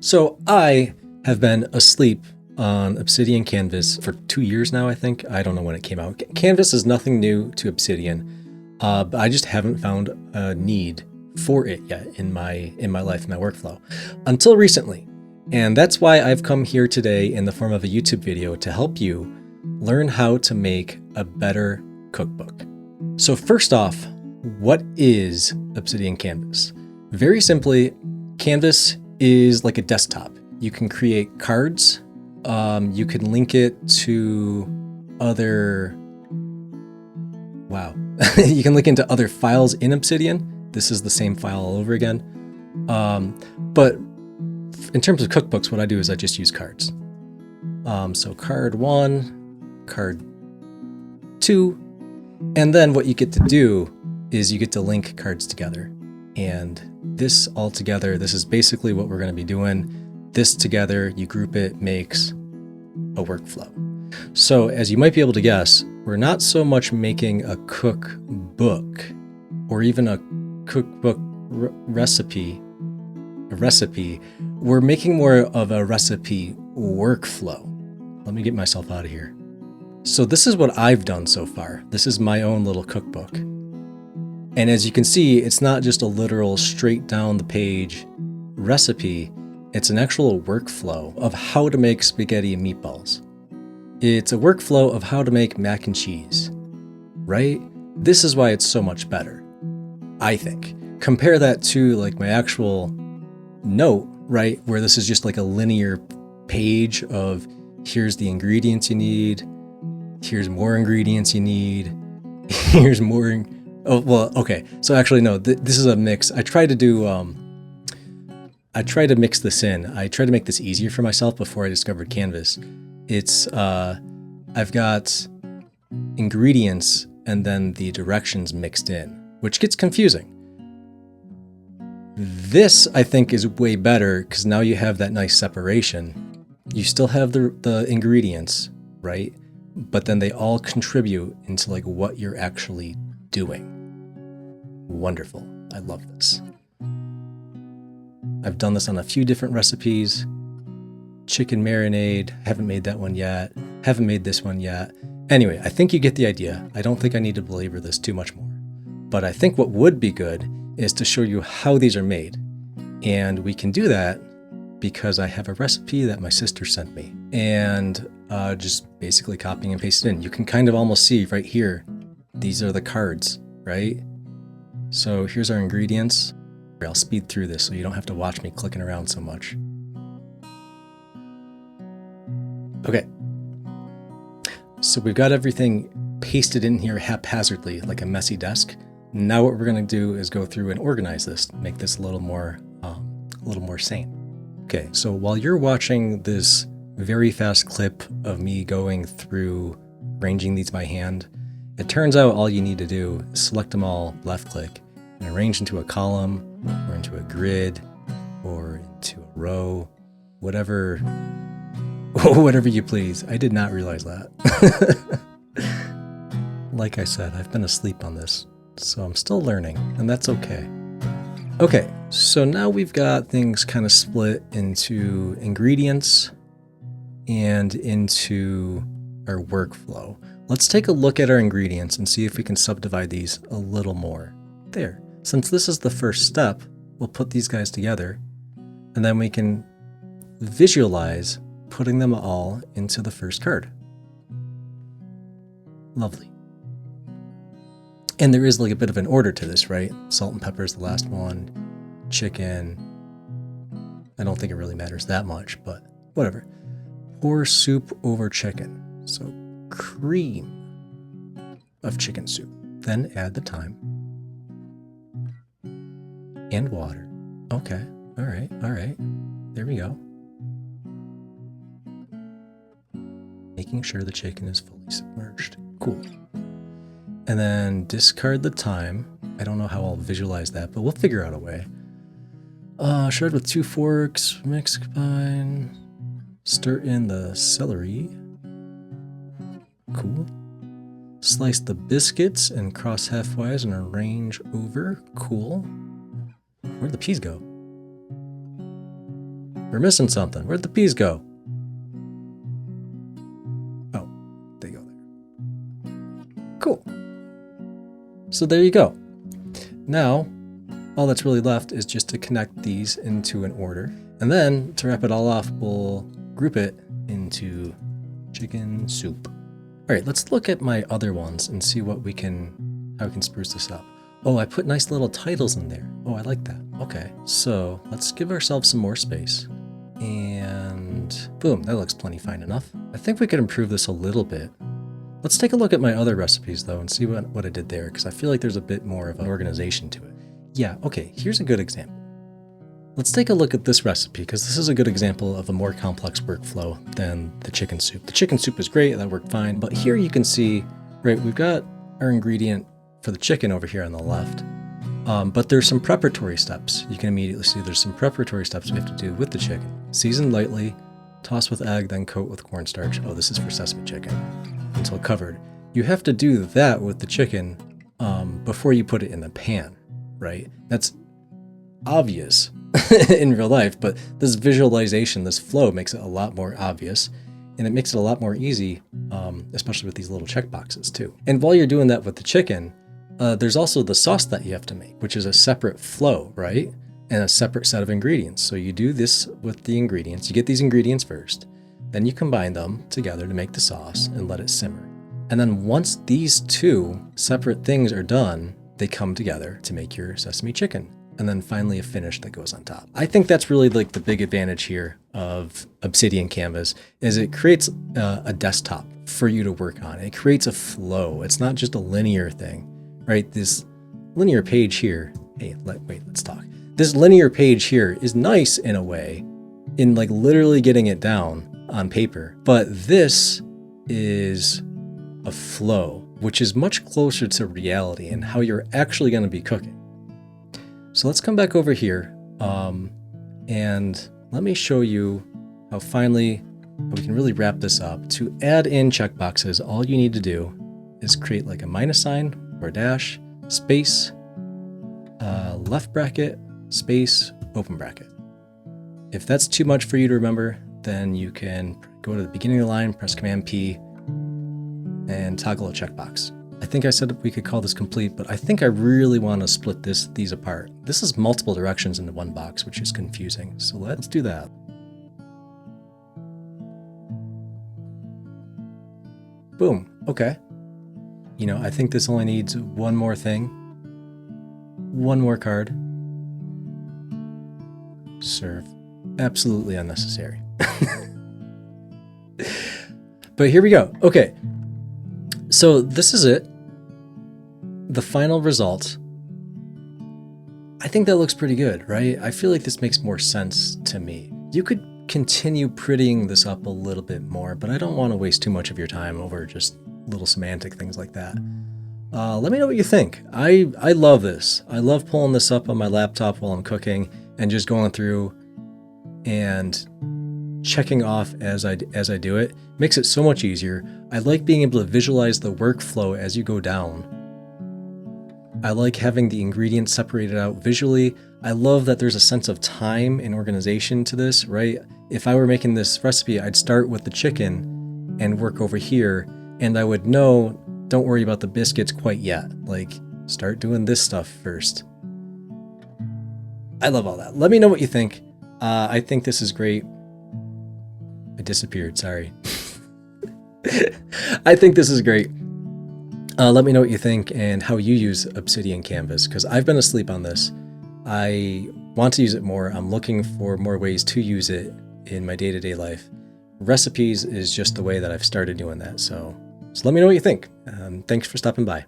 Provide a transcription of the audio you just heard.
So I have been asleep on Obsidian Canvas for 2 years now, I think. I don't know when it came out. Canvas is nothing new to Obsidian, but I just haven't found a need for it yet in my life, in my workflow, until recently. And that's why I've come here today in the form of a YouTube video to help you learn how to make a better cookbook. So first off, what is Obsidian Canvas? Very simply, Canvas is like a desktop. You can create cards. You can link it to other, you can link into other files in Obsidian. This is the same file all over again. But in terms of cookbooks, what I do is I just use cards. So card 1, card 2, and then what you get to do is you get to link cards together. And this all together, this is basically what we're going to be doing. This together, you group it, makes a workflow. So as you might be able to guess, we're not so much making a cookbook or even a cookbook recipe. We're making more of a recipe workflow. Let me get myself out of here. So this is what I've done so far. This is my own little cookbook. And as you can see, it's not just a literal straight down the page recipe. It's an actual workflow of how to make spaghetti and meatballs. It's a workflow of how to make mac and cheese, right? This is why it's so much better, I think. Compare that to like my actual note, right? Where this is just like a linear page of here's the ingredients you need, here's more ingredients you need, here's more. Oh, well, okay. So actually, no, this is a mix. I try to mix this in. I try to make this easier for myself before I discovered Canvas. It's, I've got ingredients and then the directions mixed in, which gets confusing. This, I think, is way better because now you have that nice separation. You still have the ingredients, right? But then they all contribute into like what you're actually doing. Wonderful. I love this. I've done this on a few different recipes. Chicken marinade, haven't made that one yet. Haven't made this one yet. Anyway, I think you get the idea. I don't think I need to belabor this too much more. But I think what would be good is to show you how these are made. And we can do that because I have a recipe that my sister sent me. And just basically copying and pasting in. You can kind of almost see right here, these are the cards, right? So here's our ingredients. I'll speed through this so you don't have to watch me clicking around so much. Okay. So we've got everything pasted in here haphazardly like a messy desk. Now what we're going to do is go through and organize this, make this a little more sane. Okay, so while you're watching this very fast clip of me going through arranging these by hand, it turns out all you need to do is select them all, left click, and arrange into a column or into a grid or into a row, whatever you please. I did not realize that. Like I said, I've been asleep on this, so I'm still learning, and that's okay. Okay, so now we've got things kind of split into ingredients and into our workflow. Let's take a look at our ingredients and see if we can subdivide these a little more. There. Since this is the first step, we'll put these guys together, and then we can visualize putting them all into the first card. Lovely. And there is like a bit of an order to this, right? Salt and pepper is the last one. Chicken. I don't think it really matters that much, but whatever. Pour soup over chicken. So cream of chicken soup. Then add the thyme. And water. Okay. All right. There we go. Making sure the chicken is fully submerged. Cool. And then discard the thyme. I don't know how I'll visualize that, but we'll figure out a way. Shred with 2 forks, mix, combine. Stir in the celery. Cool. Slice the biscuits and cross halfwise and arrange over. Cool. Where'd the peas go? We're missing something. Where'd the peas go? Oh, they go there. Cool. So there you go. Now, all that's really left is just to connect these into an order. And then to wrap it all off, we'll group it into chicken soup. All right, let's look at my other ones and see how we can spruce this up. Oh, I put nice little titles in there. Oh, I like that. Okay, so let's give ourselves some more space. And boom, that looks plenty fine enough. I think we could improve this a little bit. Let's take a look at my other recipes though and see what I did there, because I feel like there's a bit more of an organization to it. Yeah, okay, here's a good example. Let's take a look at this recipe, because this is a good example of a more complex workflow than the chicken soup. The chicken soup is great, that worked fine, but here you can see, right, we've got our ingredient for the chicken over here on the left, but there's some preparatory steps. You can immediately see there's some preparatory steps we have to do with the chicken. Season lightly, toss with egg, then coat with cornstarch. Oh, this is for sesame chicken, until covered. You have to do that with the chicken before you put it in the pan, right? That's obvious in real life, but this visualization, this flow makes it a lot more obvious, and it makes it a lot more easy, especially with these little check boxes too. And while you're doing that with the chicken, there's also the sauce that you have to make, which is a separate flow, right? And a separate set of ingredients. So you do this with the ingredients. You get these ingredients first, then you combine them together to make the sauce and let it simmer. And then once these two separate things are done, they come together to make your sesame chicken. And then finally a finish that goes on top. I think that's really like the big advantage here of Obsidian Canvas, is it creates a desktop for you to work on. It creates a flow. It's not just a linear thing, right? This linear page here, hey, let's talk. This linear page here is nice in a way, in like literally getting it down on paper, but this is a flow, which is much closer to reality and how you're actually going to be cooking. So let's come back over here and let me show you how finally we can really wrap this up. To add in checkboxes, all you need to do is create like a minus sign or a dash, space, left bracket, space, open bracket. If that's too much for you to remember, then you can go to the beginning of the line, press Command P, and toggle a checkbox. I think I said we could call this complete, but I think I really want to split these apart. This is multiple directions into one box, which is confusing. So let's do that. Boom. Okay. You know, I think this only needs one more thing. One more card. Serve. Absolutely unnecessary. But here we go. Okay. So this is it. The final result. I think that looks pretty good, right? I feel like this makes more sense to me. You could continue prettying this up a little bit more, but I don't want to waste too much of your time over just little semantic things like that. Let me know what you think. I love this. I love pulling this up on my laptop while I'm cooking and just going through and checking off as I do it. Makes it so much easier. I like being able to visualize the workflow as you go down. I like having the ingredients separated out visually. I love that there's a sense of time and organization to this, right? If I were making this recipe, I'd start with the chicken and work over here, and I would know, don't worry about the biscuits quite yet. Like, start doing this stuff first. I love all that. Let me know what you think. I think this is great. I disappeared, sorry. I think this is great. Let me know what you think and how you use Obsidian Canvas, because I've been asleep on this. I want to use it more. I'm looking for more ways to use it in my day-to-day life. Recipes is just the way that I've started doing that. So let me know what you think. Thanks for stopping by.